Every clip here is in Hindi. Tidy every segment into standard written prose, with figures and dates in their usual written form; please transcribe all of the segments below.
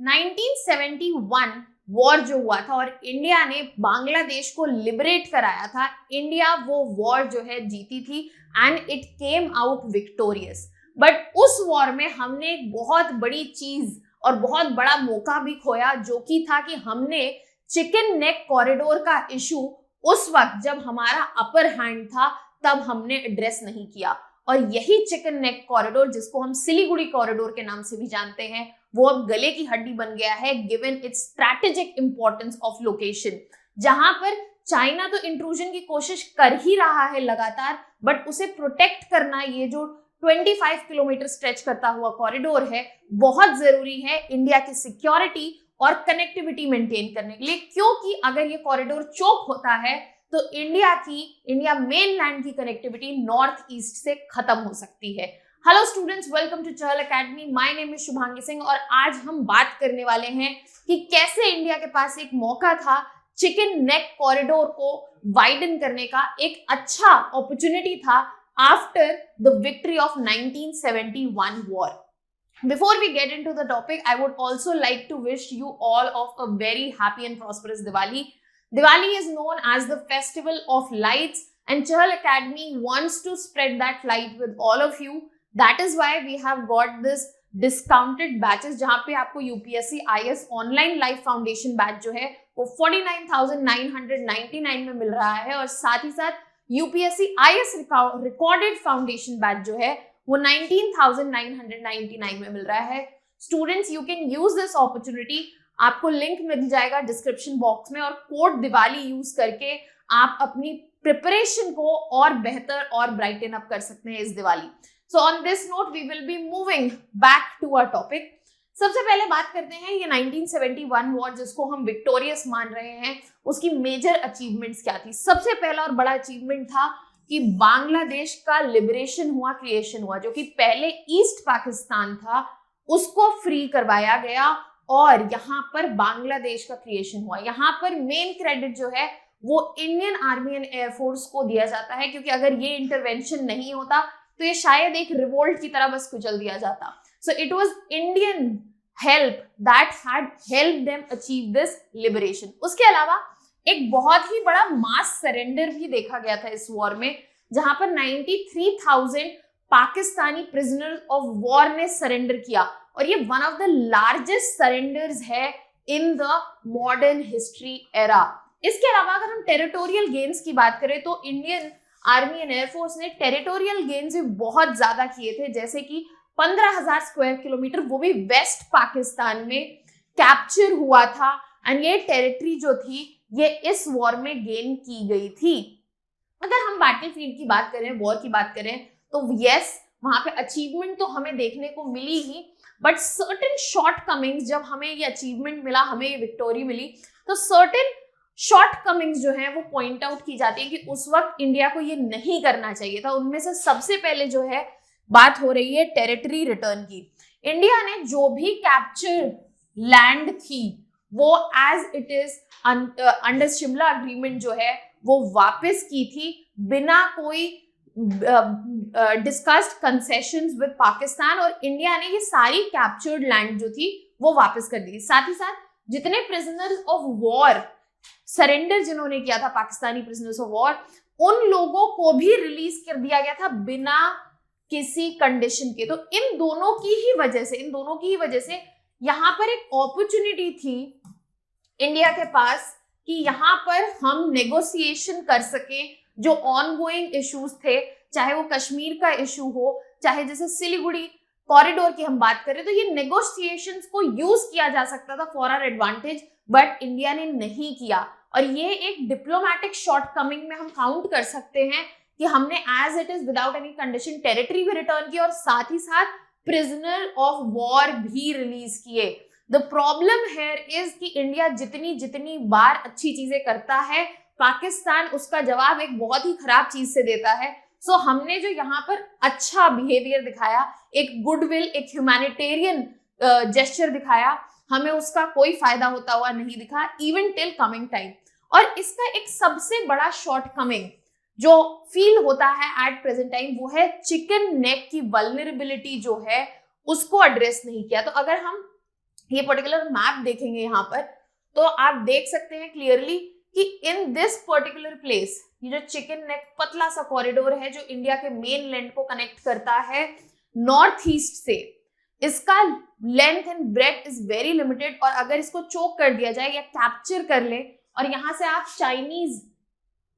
1971 वॉर जो हुआ था और इंडिया ने बांग्लादेश को लिबरेट कराया था, इंडिया वो वॉर जो है जीती थी and it came out victorious. But उस वॉर में हमने एक बहुत बड़ी चीज और बहुत बड़ा मौका भी खोया, जो कि था कि हमने चिकन नेक कॉरिडोर का इशू उस वक्त जब हमारा अपर हैंड था तब हमने एड्रेस नहीं किया। और यही चिकन नेक कॉरिडोर, जिसको हम सिलीगुड़ी कॉरिडोर के नाम से भी जानते हैं, वो अब गले की हड्डी बन गया है given it's strategic importance of location. जहां पर चाइना तो इंट्रूजन की कोशिश कर ही रहा है लगातार, बट उसे प्रोटेक्ट करना, ये जो 25 किलोमीटर स्ट्रेच करता हुआ कॉरिडोर है, बहुत जरूरी है इंडिया की सिक्योरिटी और कनेक्टिविटी मेंटेन करने के लिए। क्योंकि अगर ये कॉरिडोर चोक होता है तो इंडिया मेनलैंड की कनेक्टिविटी नॉर्थ ईस्ट से खत्म हो सकती है। Hello students, welcome to Chahal Academy. My name is Shubhangi Singh और आज हम बात करने वाले हैं कि कैसे इंडिया के पास एक मौका था चिकन नेक कॉरिडोर को वाइडन करने का, एक अच्छा अपॉर्चुनिटी था after the victory of 1971 war. Before we get into the topic, I would also like to wish you all of a very happy and prosperous Diwali. Diwali is known as the festival of lights and Chahal Academy wants to spread that light with all of you. That is why we have got this discounted batches जहाँ पे आपको UPSC IS online live foundation batch जो है वो 49,999 में मिल रहा है, और साथ ही साथ UPSC IS recorded foundation batch जो है वो 19,999 में मिल रहा है। Students, you can use this opportunity. आपको लिंक मिल जाएगा डिस्क्रिप्शन बॉक्स में, और कोड दिवाली यूज करके आप अपनी प्रिपरेशन को और बेहतर और ब्राइटन अप कर सकते हैं इस Diwali. So on this note we will be moving back to our topic. सबसे पहले बात करते हैं ये 1971 वॉर, जिसको हम विक्टोरियस मान रहे हैं, उसकी मेजर अचीवमेंट्स क्या थी। सबसे पहला और बड़ा अचीवमेंट था कि बांग्लादेश का लिबरेशन हुआ, क्रिएशन हुआ। जो कि पहले ईस्ट पाकिस्तान था उसको फ्री करवाया गया और यहाँ पर बांग्लादेश का क्रिएशन हुआ। यहाँ पर मेन क्रेडिट जो है वो इंडियन आर्मी एंड एयरफोर्स को दिया जाता है, क्योंकि अगर ये इंटरवेंशन नहीं होता तो ये शायद एक रिवोल्ट की तरह बस कुचल दिया जाता। So it was Indian help that had help them achieve this liberation. उसके अलावा एक बहुत ही बड़ा मास सरेंडर भी देखा गया था इस वॉर में, जहां पर 93,000 पाकिस्तानी प्रिजनर्स ऑफ वॉर ने सरेंडर किया, और ये one of the largest surrenders है in the modern history era. इसके अलावा अगर हम टेरिटोरियल गेन्स की बात करें तो इंडियन आर्मी एंड एयरफोर्स ने टेरिटोरियल गेन्स भी बहुत ज्यादा किए थे, जैसे कि 15,000 स्क्वायर किलोमीटर, वो भी वेस्ट पाकिस्तान में कैप्चर हुआ था। एंड ये टेरिटरी जो थी ये इस वॉर में गेन की गई थी। अगर हम बैटलफील्ड की बात करें, वॉर की बात करें, तो यस वहां पे अचीवमेंट तो हमें देखने को मिली ही, बट सर्टेन शॉर्ट कमिंग्स, जब हमें ये अचीवमेंट मिला, हमें ये विक्टोरी मिली, तो सर्टेन शॉर्ट कमिंग्स जो है वो पॉइंट आउट की जाती है कि उस वक्त इंडिया को ये नहीं करना चाहिए था। उनमें से सबसे पहले जो है बात हो रही है टेरिटरी रिटर्न की। इंडिया ने जो भी कैप्चर लैंड थी वो as it is under Shimla agreement जो है वो वापस की थी, बिना कोई डिस्कस्ड कंसेशंस विद पाकिस्तान, और इंडिया ने ये सारी कैप्चर्ड लैंड जो थी वो वापस कर दी। साथ ही साथ जितने प्रिजनर्स ऑफ वॉर सरेंडर जिन्होंने किया था, पाकिस्तानी प्रिजनर्स ऑफ वॉर, उन लोगों को भी रिलीज कर दिया गया था बिना किसी कंडीशन के। तो इन दोनों की ही वजह से यहाँ पर एक अपॉर्चुनिटी थी इंडिया के पास कि यहाँ पर हम नेगोशिएशन कर सके जो ऑनगोइंग इश्यूज थे, चाहे वो कश्मीर का इशू हो, चाहे जैसे सिलीगुड़ी कॉरिडोर की हम बात करें, तो ये नेगोशिएशंस को यूज किया जा सकता था for our advantage, but India ने नहीं किया। और ये एक डिप्लोमेटिक शॉर्टकमिंग में हम काउंट कर सकते हैं कि हमने as it is without any condition territory भी रिटर्न की और साथ ही साथ प्रिजनर ऑफ वॉर भी रिलीज किए। द प्रॉब्लम हेयर इज कि इंडिया जितनी बार अच्छी चीजें करता है, पाकिस्तान उसका जवाब एक बहुत ही खराब चीज से देता है। सो हमने जो यहाँ पर अच्छा बिहेवियर दिखाया, एक गुडविल, एक ह्यूमैनिटेरियन जेस्चर दिखाया, हमें उसका कोई फायदा होता हुआ नहीं दिखा इवन टिल कमिंग टाइम। और इसका एक सबसे बड़ा शॉर्टकमिंग जो फील होता है एट प्रेजेंट टाइम वो है चिकन नेक की वल्नरेबिलिटी जो है उसको एड्रेस नहीं किया। तो अगर हम ये पर्टिकुलर मैप देखेंगे यहाँ पर तो आप देख सकते हैं क्लियरली कि इन दिस पर्टिकुलर प्लेस ये जो चिकन नेक पतला सा कॉरिडोर है जो इंडिया के मेन लैंड को कनेक्ट करता है नॉर्थ ईस्ट से, इसका length and breadth is very limited. और अगर इसको चोक कर दिया जाए या कैप्चर कर ले, और यहाँ से आप चाइनीज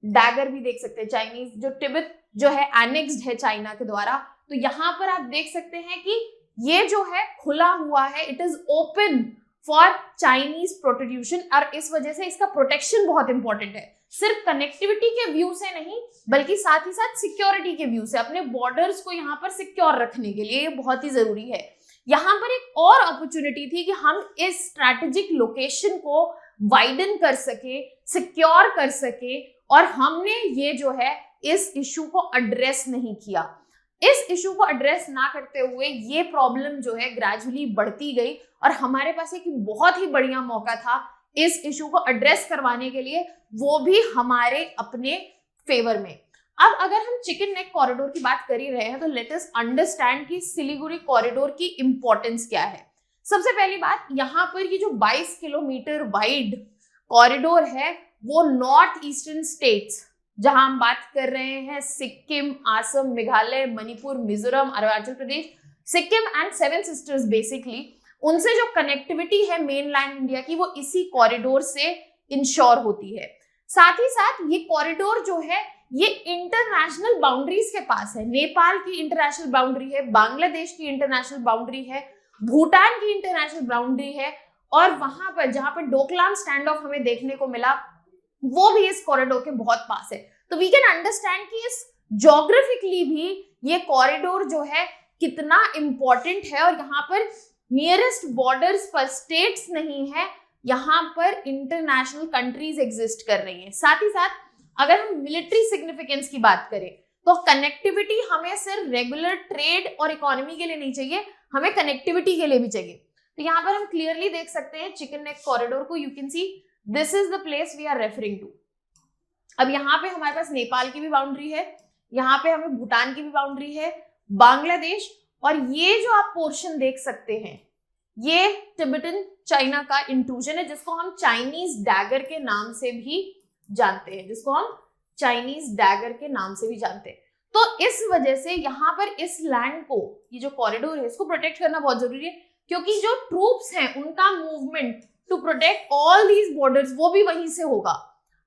डैगर भी देख सकते हैं, चाइनीज जो तिब्बत जो है एनेक्स्ड है चाइना के द्वारा, तो यहाँ पर आप देख सकते हैं कि ये जो है खुला हुआ है, it is open for Chinese protrusion, और इस वजह से इसका प्रोटेक्शन बहुत इंपॉर्टेंट है, सिर्फ कनेक्टिविटी के व्यू से नहीं बल्कि साथ ही साथ सिक्योरिटी के व्यू से, अपने बॉर्डर्स को यहाँ पर सिक्योर रखने के लिए ये बहुत ही जरूरी है। यहाँ पर एक और अपॉर्चुनिटी थी कि हम इस स्ट्रैटेजिक लोकेशन को वाइडन कर सके, सिक्योर कर सके, और हमने ये जो है इस इशू को एड्रेस नहीं किया। इस इशू को एड्रेस ना करते हुए ये प्रॉब्लम जो है ग्रेजुअली बढ़ती गई, और हमारे पास एक बहुत ही बढ़िया मौका था इस इशू को एड्रेस करवाने के लिए, वो भी हमारे अपने फेवर में। अब अगर हम चिकन नेक कॉरिडोर की बात कर ही रहे हैं तो लेट अस अंडरस्टैंड कि सिलीगुड़ी कॉरिडोर की इंपॉर्टेंस क्या है। सबसे पहली बात, यहाँ पर ये जो 22 किलोमीटर वाइड कॉरिडोर है वो नॉर्थ ईस्टर्न स्टेट्स, जहां हम बात कर रहे हैं Sikkim, Assam, Meghalaya, Manipur, Mizoram, Arunachal Pradesh, Sikkim and seven sisters basically, उनसे जो कनेक्टिविटी है मेनलैंड इंडिया की वो इसी कॉरिडोर से इंश्योर होती है। साथ ही साथ ये कॉरिडोर जो है ये इंटरनेशनल बाउंड्रीज के पास है, नेपाल की इंटरनेशनल बाउंड्री है, बांग्लादेश की इंटरनेशनल बाउंड्री है, भूटान की इंटरनेशनल बाउंड्री है, और वहां पर जहां पर डोकलाम स्टैंड ऑफ हमें देखने को मिला वो भी इस कॉरिडोर के बहुत पास है। तो वी कैन अंडरस्टैंड कि इस ज्योग्राफिकली भी ये कॉरिडोर जो है कितना इंपॉर्टेंट है, और यहाँ पर नियरेस्ट बॉर्डर्स पर स्टेट्स नहीं है, यहाँ पर इंटरनेशनल कंट्रीज एग्जिस्ट कर रही हैं। साथ ही साथ अगर हम मिलिट्री सिग्निफिकेंस की बात करें तो कनेक्टिविटी हमें सिर्फ रेगुलर ट्रेड और इकोनॉमी के लिए नहीं चाहिए, हमें कनेक्टिविटी के लिए भी चाहिए। तो यहाँ पर हम क्लियरली देख सकते हैं चिकन नेक कॉरिडोर को, you can see this is the place we are referring to. अब यहाँ पे हमारे पास नेपाल की भी बाउंड्री है, यहाँ पे हमें भूटान की भी बाउंड्री है, बांग्लादेश, और ये जो आप पोर्शन देख सकते हैं ये तिब्बतन चाइना का इंट्रूजन है, जिसको हम चाइनीज डैगर के नाम से भी जानते हैं, तो इस वजह से यहाँ पर इस लैंड को, ये जो कॉरिडोर है इसको प्रोटेक्ट करना बहुत जरूरी है, क्योंकि जो ट्रूप्स हैं उनका movement to protect all these borders वो भी वहीं से होगा।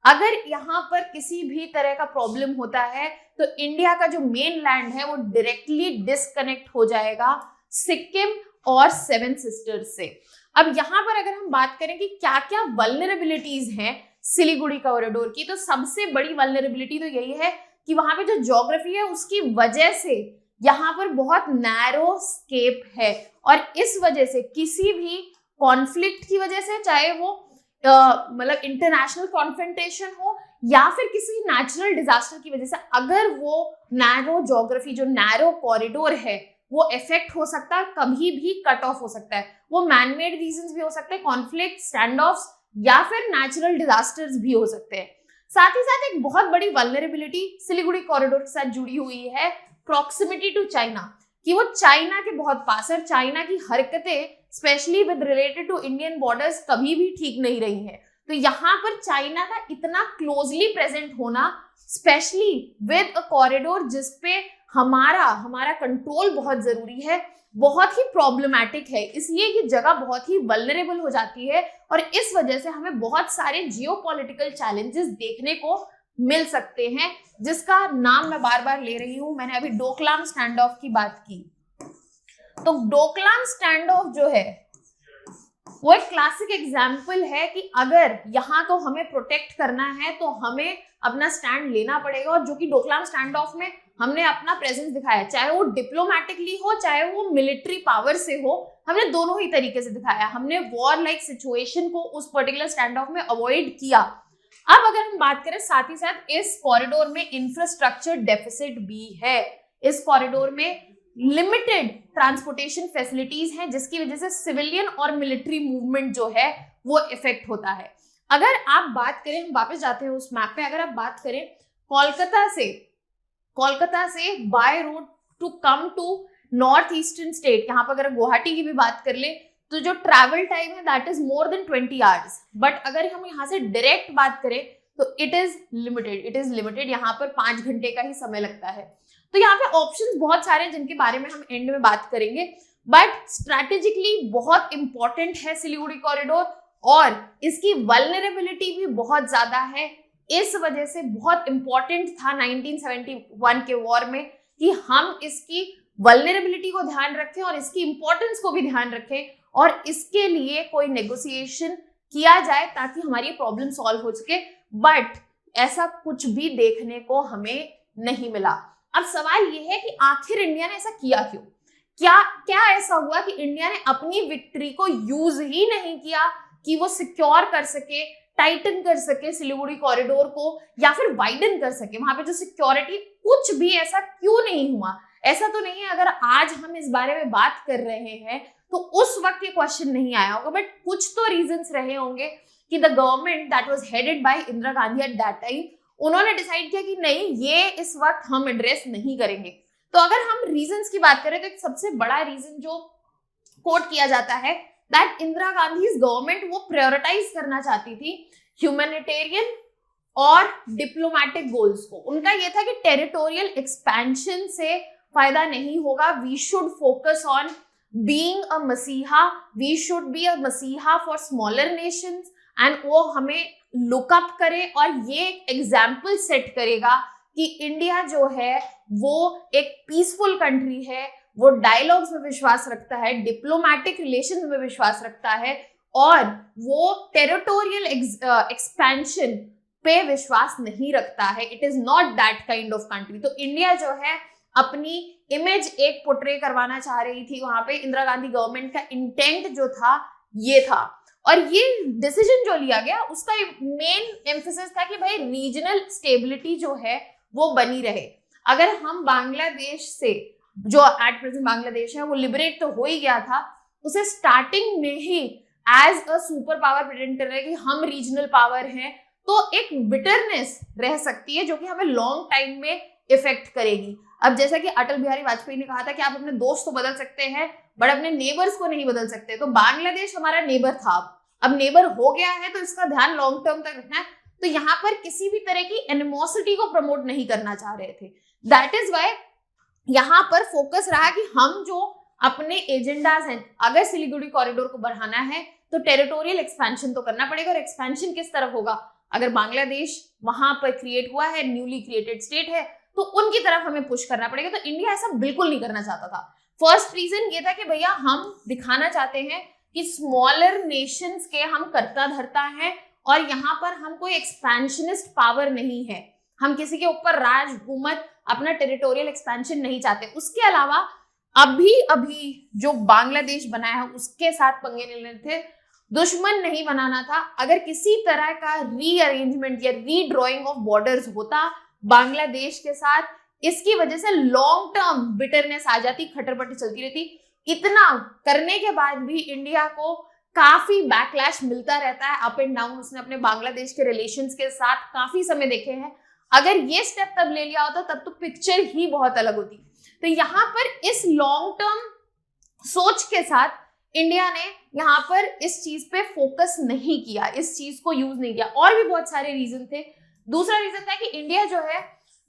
अगर यहाँ पर किसी भी तरह का प्रॉब्लम होता है तो इंडिया का जो मेन लैंड है वो डायरेक्टली डिस्कनेक्ट हो जाएगा सिक्किम और सेवन सिस्टर्स से। अब यहाँ पर अगर हम बात करें कि क्या क्या वल्नरेबिलिटीज हैं सिलीगुड़ी कॉरिडोर की, तो सबसे बड़ी वल्नरेबिलिटी तो यही है कि वहां पे जो ज्योग्राफी है उसकी वजह से यहाँ पर बहुत नैरो स्केप है, और इस वजह से किसी भी कॉन्फ्लिक्ट की वजह से, चाहे वो मतलब इंटरनेशनल कॉन्फ्रंटेशन हो या फिर किसी नेचुरल डिजास्टर की वजह से, अगर वो नैरो ज्योग्राफी जो नैरो कॉरिडोर है वो इफेक्ट हो सकता है, कभी भी कट ऑफ हो सकता है। वो मैनमेड रीजंस भी हो सकते हैं, कॉन्फ्लिक्ट, स्टैंड ऑफ्स या फिर नेचुरल डिजास्टर्स भी हो सकते हैं। साथ ही साथ एक बहुत बड़ी वल्नरेबिलिटी सिलीगुड़ी कॉरिडोर के साथ जुड़ी हुई है प्रॉक्सिमिटी टू चाइना, कि वो चाइना के बहुत पास है, चाइना की हरकतें specially with related to Indian borders कभी भी ठीक नहीं रही है। तो यहाँ पर चाइना का इतना क्लोजली प्रेजेंट होना, स्पेशली विद अ कॉरिडोर जिसपे हमारा कंट्रोल बहुत जरूरी है, बहुत ही प्रॉब्लमैटिक है, इसलिए ये जगह बहुत ही वल्नरेबल हो जाती है, और इस वजह से हमें बहुत सारे जियोपॉलिटिकल चैलेंजेस देखने को मिल सकते हैं, जिसका नाम मैं बार बार ले रही हूं। मैंने अभी डोकलाम स्टैंड ऑफ की बात की, तो डोकलाम स्टैंड ऑफ जो है वो एक क्लासिक एग्जाम्पल है कि अगर यहाँ तो हमें प्रोटेक्ट करना है तो हमें अपना स्टैंड लेना पड़ेगा, और जो कि डोकलाम स्टैंड ऑफ में हमने अपना प्रेजेंस दिखाया, चाहे वो डिप्लोमेटिकली हो चाहे वो मिलिट्री पावर से हो, हमने दोनों ही तरीके से दिखाया। हमने वॉर लाइक सिचुएशन को उस पर्टिकुलर स्टैंड ऑफ में अवॉइड किया। अब अगर हम बात करें साथ ही साथ इस कॉरिडोर में इंफ्रास्ट्रक्चर डेफिसिट भी है, इस कॉरिडोर में लिमिटेड ट्रांसपोर्टेशन फैसिलिटीज हैं, जिसकी वजह से सिविलियन और मिलिट्री मूवमेंट जो है वो इफेक्ट होता है। अगर आप बात करें, हम वापस जाते हैं उस मैप पे, अगर आप बात करें कोलकाता से by road to come to north eastern state, यहाँ पर अगर गुवाहाटी की भी बात कर ले तो जो ट्रैवल टाइम है that is more than 20 hours. But अगर हम यहाँ से डायरेक्ट बात करें तो इट इज लिमिटेड, यहाँ पर 5 घंटे का ही समय लगता है। तो यहाँ पे ऑप्शंस बहुत सारे हैं जिनके बारे में हम एंड में बात करेंगे, बट स्ट्रैटेजिकली बहुत इंपॉर्टेंट है सिलीगुड़ी कॉरिडोर और इसकी वल्नरेबिलिटी भी बहुत ज्यादा है। इस वजह से बहुत इंपॉर्टेंट था 1971 के वॉर में कि हम इसकी वल्नरेबिलिटी को ध्यान रखें और इसकी इंपॉर्टेंस को भी ध्यान रखें और इसके लिए कोई नेगोशिएशन किया जाए ताकि हमारी प्रॉब्लम सॉल्व हो सके। बट ऐसा कुछ भी देखने को हमें नहीं मिला। अब सवाल ये है कि आखिर इंडिया ने ऐसा किया क्यों? क्या ऐसा हुआ कि इंडिया ने अपनी विक्ट्री को यूज ही नहीं किया कि वो सिक्योर कर सके, टाइटन कर सके सिलीगुड़ी कॉरिडोर को या फिर वाइडन कर सके वहां पे जो सिक्योरिटी, कुछ भी ऐसा क्यों नहीं हुआ? ऐसा तो नहीं है अगर आज हम इस बारे में बात कर रहे हैं तो उस वक्त ये क्वेश्चन नहीं आया होगा, बट कुछ तो रीजंस रहे होंगे कि the government that was headed by Indira Gandhi at that time, उन्होंने डिसाइड किया कि नहीं, ये इस वक्त हम एड्रेस नहीं करेंगे। तो अगर हम रीजंस की बात करें तो एक सबसे बड़ा रीजन जो कोट किया जाता है दैट इंदिरा गांधी गवर्नमेंट वो प्रायोरिटाइज करना चाहती थी ह्यूमैनिटेरियन और डिप्लोमेटिक गोल्स को। उनका ये था कि टेरिटोरियल एक्सपेंशन से फायदा नहीं होगा, we should focus on being a मसीहा, वी शुड बी अ मसीहा फॉर स्मॉलर नेशंस, एंड वो हमें लुकअप करे और ये एग्जाम्पल सेट करेगा कि इंडिया जो है वो एक पीसफुल कंट्री है, वो डायलॉग्स में विश्वास रखता है, डिप्लोमेटिक रिलेशंस में विश्वास रखता है और वो टेरिटोरियल एक्सपेंशन पे विश्वास नहीं रखता है। It is not that kind of country. तो इंडिया जो है अपनी इमेज एक पोर्ट्रे करवाना चाह रही थी वहां पे। इंदिरा गांधी गवर्नमेंट का इंटेंट जो था ये था और ये डिसीजन जो लिया गया उसका मेन एम्फेसिस था कि भाई रीजनल स्टेबिलिटी जो है वो बनी रहे। अगर हम बांग्लादेश से, जो एट प्रेजेंट बांग्लादेश है वो लिबरेट तो हो ही गया था, उसे स्टार्टिंग में ही as a super power present कर रहे हैं कि हम रीजनल पावर हैं, तो एक बिटरनेस रह सकती है जो कि हमें लॉन्ग टाइम में इफेक्ट करेगी। अब जैसा कि अटल बिहारी वाजपेयी ने कहा था कि आप अपने दोस्त तो बदल सकते हैं बट अपने नेबर्स को नहीं बदल सकते। तो बांग्लादेश हमारा नेबर था, अब नेबर हो गया है तो इसका ध्यान लॉन्ग टर्म तक रखना है। तो यहाँ पर किसी भी तरह की एनिमोसिटी को प्रमोट नहीं करना चाह रहे थे। दैट इज वाई यहाँ पर फोकस रहा कि हम जो अपने एजेंडाज हैं, अगर सिलीगुड़ी कॉरिडोर को बढ़ाना है तो टेरिटोरियल एक्सपेंशन तो करना पड़ेगा। और एक्सपेंशन किस तरफ होगा? अगर बांग्लादेश वहां पर क्रिएट हुआ है, न्यूली क्रिएटेड स्टेट है, तो उनकी तरफ हमें पुश करना पड़ेगा। तो इंडिया ऐसा बिल्कुल नहीं करना चाहता था। फर्स्ट रीजन ये था कि भैया हम दिखाना चाहते हैं कि स्मॉलर नेशंस के हम करता धरता हैं और यहाँ पर हम कोई एक्सपेंशनिस्ट पावर नहीं है, हम किसी के ऊपर राज हुकूमत, अपना टेरिटोरियल एक्सपेंशन नहीं चाहते। उसके अलावा अभी जो बांग्लादेश बनाया है उसके साथ पंगे नहीं लेने थे, दुश्मन नहीं बनाना था। अगर किसी तरह का रीअरेंजमेंट या रीड्रॉइंग ऑफ बॉर्डर्स होता बांग्लादेश के साथ, इसकी वजह से लॉन्ग टर्म बिटरनेस आ जाती, खटरपटी चलती रहती। इतना करने के बाद भी इंडिया को काफी बैकलैश मिलता रहता है, अप एंड डाउन। उसने अपने बांग्लादेश के रिलेशंस के साथ काफी समय देखे हैं। अगर ये स्टेप तब ले लिया होता तब तो पिक्चर ही बहुत अलग होती। तो यहाँ पर इस लॉन्ग टर्म सोच के साथ इंडिया ने यहाँ पर इस चीज पे फोकस नहीं किया, इस चीज को यूज नहीं किया। और भी बहुत सारे रीजन थे। दूसरा रीजन था कि इंडिया जो है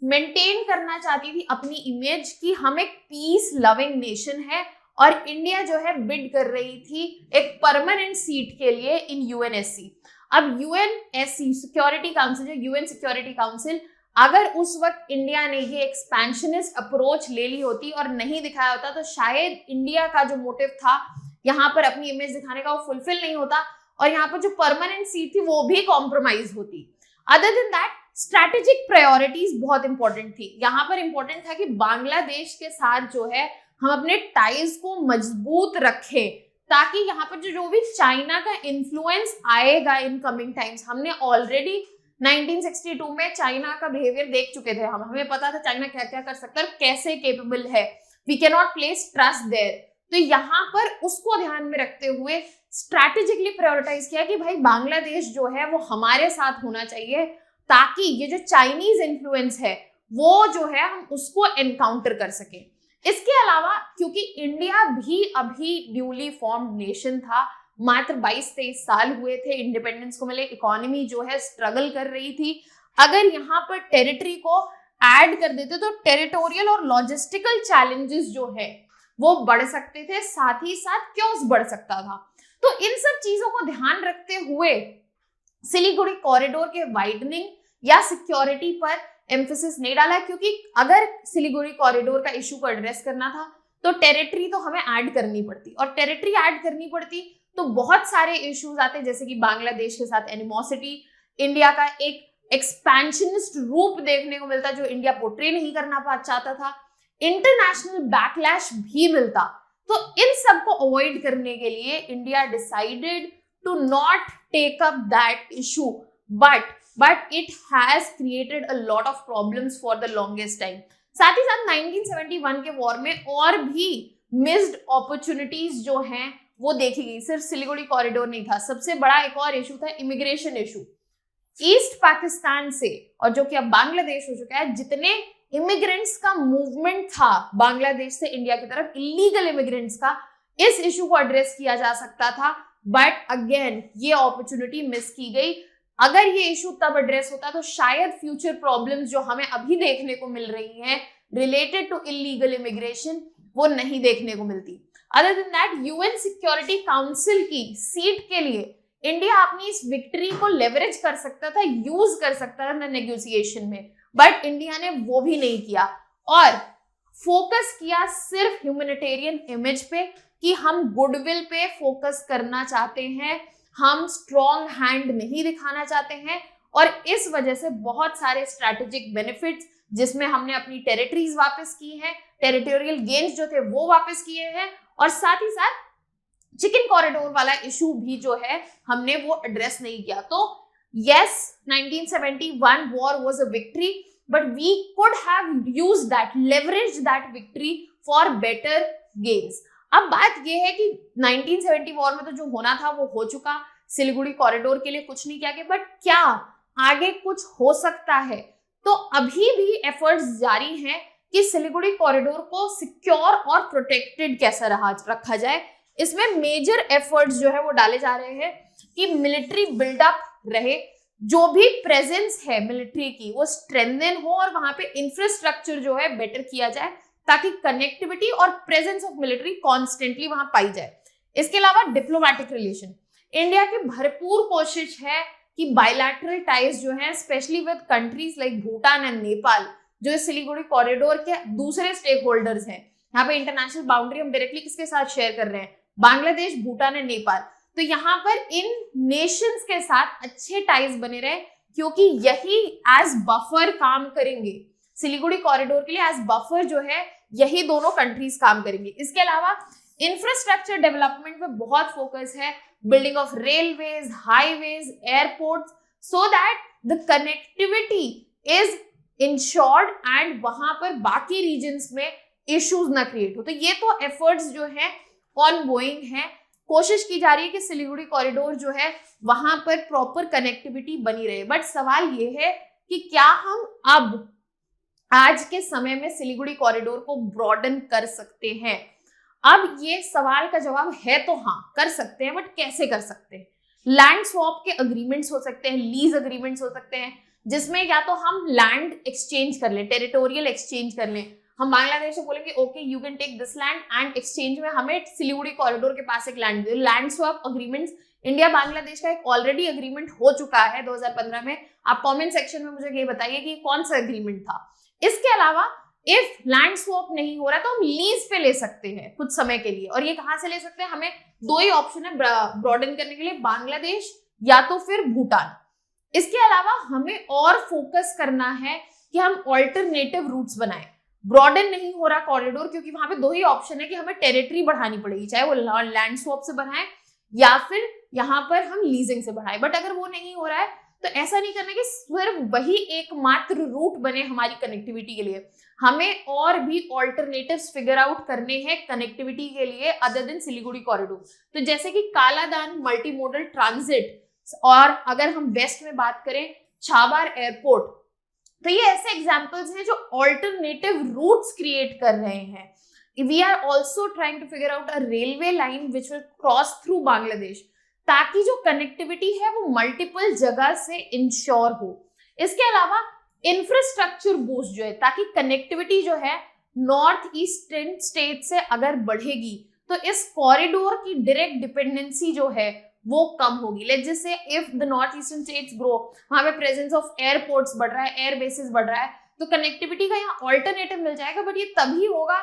मेंटेन करना चाहती थी अपनी इमेज कि हम एक पीस लविंग नेशन है और इंडिया जो है बिड कर रही थी एक परमानेंट सीट के लिए इन यूएनएससी। अब यूएनएससी सिक्योरिटी काउंसिल, जो यूएन सिक्योरिटी काउंसिल, अगर उस वक्त इंडिया ने ये एक्सपेंशनिस्ट अप्रोच ले ली होती और नहीं दिखाया होता तो शायद इंडिया का जो मोटिव था यहाँ पर अपनी इमेज दिखाने का वो फुलफिल नहीं होता और यहाँ पर जो परमानेंट सीट थी वो भी कॉम्प्रोमाइज होती। Other than that strategic priorities बहुत इंपॉर्टेंट थी। यहाँ पर इंपॉर्टेंट था कि बांग्लादेश के साथ जो है हम अपने टाइज को मजबूत रखें ताकि यहाँ पर जो भी चाइना का इन्फ्लुएंस आएगा इन कमिंग टाइम्स, हमने ऑलरेडी 1962 में चाइना का बिहेवियर देख चुके थे। हमें पता था चाइना क्या क्या कर सकता है, कैसे केपेबल है। We can not place trust there. तो यहाँ पर उसको ध्यान में रखते हुए स्ट्रैटेजिकली प्रायोरिटाइज किया कि भाई बांग्लादेश जो है वो हमारे साथ होना चाहिए ताकि ये जो चाइनीज इन्फ्लुएंस है वो जो है हम उसको एनकाउंटर कर सके। इसके अलावा क्योंकि इंडिया भी अभी न्यूली फॉर्म्ड नेशन था, मात्र 22-23 साल हुए थे इंडिपेंडेंस को मिले, इकोनॉमी जो है स्ट्रगल कर रही थी, अगर यहाँ पर टेरिटरी को ऐड कर देते तो टेरिटोरियल और लॉजिस्टिकल चैलेंजेस जो है वो बढ़ सकते थे, साथ ही साथ क्योस बढ़ सकता था। तो इन सब चीजों को ध्यान रखते हुए सिलीगुड़ी कॉरिडोर के वाइडनिंग या सिक्योरिटी पर एम्फेसिस नहीं डाला, क्योंकि अगर सिलीगुड़ी कॉरिडोर का इशू को एड्रेस करना था तो टेरिटरी तो हमें ऐड करनी पड़ती, और टेरिटरी ऐड करनी पड़ती तो बहुत सारे इश्यूज आते, जैसे कि बांग्लादेश के साथ एनिमोसिटी, इंडिया का एक एक्सपेंशनिस्ट रूप देखने को मिलता जो इंडिया पोर्ट्रे नहीं करना चाहता था, इंटरनेशनल बैकलैश भी मिलता। तो इन सब को अवॉइड करने के लिए India decided to not take up that issue, but it has created a lot of problems for the longest time. साथ ही साथ 1971 के वॉर में और भी मिस्ड अपॉर्चुनिटीज जो हैं वो देखी गई, सिर्फ सिलीगुड़ी कॉरिडोर नहीं था, सबसे बड़ा एक और इशू था इमिग्रेशन इशू। ईस्ट पाकिस्तान से, और जो कि अब बांग्लादेश हो चुका है, जितने इमिग्रेंट्स का मूवमेंट था बांग्लादेश से इंडिया की तरफ, इलीगल इमिग्रेंट्स का, इस इशू को एड्रेस किया जा सकता था, बट अगेन ये अपॉर्चुनिटी मिस की गई। अगर ये इशू तब एड्रेस होता तो शायद फ्यूचर प्रॉब्लम्स जो हमें अभी देखने को मिल रही हैं रिलेटेड टू इलीगल इमिग्रेशन वो नहीं देखने को मिलती। Other than that, UN security council की सीट के लिए इंडिया अपनी इस विक्ट्री को लेवरेज कर सकता था, यूज कर सकता था नेगोशिएशन में, बट इंडिया ने वो भी नहीं किया और फोकस किया सिर्फ ह्यूमैनिटेरियन इमेज पे कि हम गुडविल पे फोकस करना चाहते हैं, हम स्ट्रॉन्ग हैंड नहीं दिखाना चाहते हैं, और इस वजह से बहुत सारे स्ट्रैटेजिक बेनिफिट्स जिसमें हमने अपनी टेरिटरीज वापस की हैं, टेरिटोरियल गेन्स जो थे वो वापस किए हैं, और साथ ही साथ चिकन कॉरिडोर वाला इशू भी जो है हमने वो एड्रेस नहीं किया। तो yes, 1971 war was a victory, but we could have used that, leveraged that victory for better gains. अब बात ये है कि 1970 वॉर में तो जो होना था वो हो चुका, सिलीगुड़ी कॉरिडोर के लिए कुछ नहीं किया गया, बट क्या आगे कुछ हो सकता है? तो अभी भी एफर्ट्स जारी हैं कि सिलीगुड़ी कॉरिडोर को सिक्योर और प्रोटेक्टेड कैसा रखा जाए। इसमें मेजर एफर्ट्स जो है वो डाले जा रहे हैं कि मिलिट्री बिल्डअप रहे, जो भी प्रेजेंस है मिलिट्री की वो स्ट्रेंथन हो और वहां पे इंफ्रास्ट्रक्चर जो है बेटर किया जाए ताकि कनेक्टिविटी और प्रेजेंस ऑफ मिलिट्री कॉन्स्टेंटली वहां पाई जाए। इसके अलावा डिप्लोमेटिक रिलेशन, इंडिया की भरपूर कोशिश है कि बायलैटरल टाइज जो है specially with countries like Bhutan and Nepal, जो सिलीगुड़ी कॉरिडोर के दूसरे स्टेक होल्डर्स हैं, यहाँ पे इंटरनेशनल बाउंड्री हम डायरेक्टली किसके साथ शेयर कर रहे हैं, बांग्लादेश, भूटान एंड नेपाल, तो यहाँ पर इन नेशंस के साथ अच्छे टाइज बने रहे, क्योंकि यही एज बफर काम करेंगे सिलीगुड़ी कॉरिडोर के लिए, एज बफर जो है यही दोनों कंट्रीज काम करेंगे। इसके अलावा इंफ्रास्ट्रक्चर डेवलपमेंट पे बहुत फोकस है, building of railways, highways, airports, so that the connectivity is insured and वहां पर बाकी रीजन्स में इश्यूज ना क्रिएट हो। तो ये तो एफर्ट्स जो है ऑनगोइंग है, कोशिश की जा रही है कि सिलीगुड़ी कॉरिडोर जो है वहां पर प्रॉपर कनेक्टिविटी बनी रहे, बट सवाल ये है कि क्या हम अब आज के समय में सिलीगुड़ी कॉरिडोर को ब्रॉडन कर सकते हैं? अब ये सवाल का जवाब है तो हाँ, कर सकते हैं, बट कैसे कर सकते हैं? लैंड स्वैप के अग्रीमेंट्स हो सकते हैं, लीज अग्रीमेंट्स हो सकते हैं, जिसमें या तो हम लैंड एक्सचेंज कर लें, टेरिटोरियल एक्सचेंज कर लें, हम बांग्लादेश से बोलेंगे okay you can take this land and exchange में हमें सिलीगुड़ी कॉरिडोर के पास एक लैंड दे। Land swap agreements India Bangladesh का एक ऑलरेडी अग्रीमेंट हो चुका है 2015 में। आप कमेंट सेक्शन में मुझे ये बताइए कि कौन सा अग्रीमेंट था। इसके अलावा इफ लैंड स्वैप नहीं हो रहा तो हम लीज पे ले सकते हैं कुछ समय के लिए, और ये कहां से ले सकते हैं? हमें दो ही ऑप्शन है ब्रॉडन करने के लिए, बांग्लादेश या तो फिर भूटान। इसके अलावा हमें और फोकस करना है कि हम ऑल्टरनेटिव रूट्स बनाएं। ब्रॉडन नहीं हो रहा कॉरिडोर क्योंकि वहां पे दो ही ऑप्शन है कि हमें टेरिटरी बढ़ानी पड़ेगी, चाहे वो लैंड स्वैप से बढ़ाएं या फिर यहाँ पर हम लीजिंग से बढ़ाएं। बट अगर वो नहीं हो रहा है तो ऐसा नहीं करना कि सिर्फ वही एकमात्र रूट बने हमारी कनेक्टिविटी के लिए, हमें और भी ऑल्टरनेटिव्स फिगर आउट करने हैं कनेक्टिविटी के लिए अदर देन सिलीगुड़ी कॉरिडोर। तो जैसे कि कालादान मल्टी मोडल ट्रांजिट, और अगर हम वेस्ट में बात करें छाबार एयरपोर्ट, तो ये ऐसे एग्जाम्पल्स हैं जो ऑल्टरनेटिव रूट्स क्रिएट कर रहे हैं। We are also trying to figure out a railway line which will cross through Bangladesh, ताकि जो कनेक्टिविटी है वो मल्टीपल जगह से इंश्योर हो। इसके अलावा इंफ्रास्ट्रक्चर बूस्ट जो है, ताकि कनेक्टिविटी जो है नॉर्थ ईस्टर्न स्टेट से अगर बढ़ेगी तो इस कॉरिडोर की डायरेक्ट डिपेंडेंसी जो है वो कम होगी। Let's just say if the north eastern states grow, वहां पे प्रेजेंस ऑफ एयरपोर्ट्स बढ़ रहा है, एयर बेसिस बढ़ रहा है, तो कनेक्टिविटी का यहाँ ऑल्टरनेटिव मिल जाएगा। बट ये तभी होगा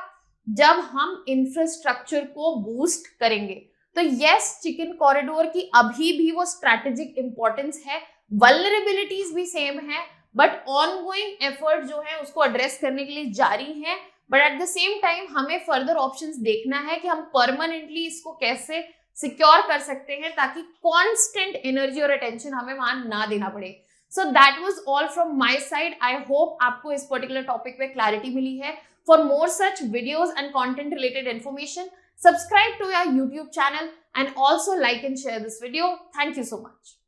जब हम इंफ्रास्ट्रक्चर को बूस्ट करेंगे। तो यस, चिकन कॉरिडोर की अभी भी वो स्ट्रैटेजिक इंपॉर्टेंस है, वल्नरेबिलिटीज भी सेम है, बट ऑनगोइंग एफर्ट जो है उसको एड्रेस करने के लिए जारी है। But at the same time हमें फर्दर ऑप्शंस देखना है कि हम परमानेंटली इसको कैसे सिक्योर कर सकते हैं, ताकि कांस्टेंट एनर्जी और अटेंशन हमें वहां ना देना पड़े। So that was all from my side. I hope आपको इस पर्टिकुलर टॉपिक पे क्लैरिटी मिली है। For more such videos and content related information, subscribe to our YouTube channel and also like and share this video. Thank you so much.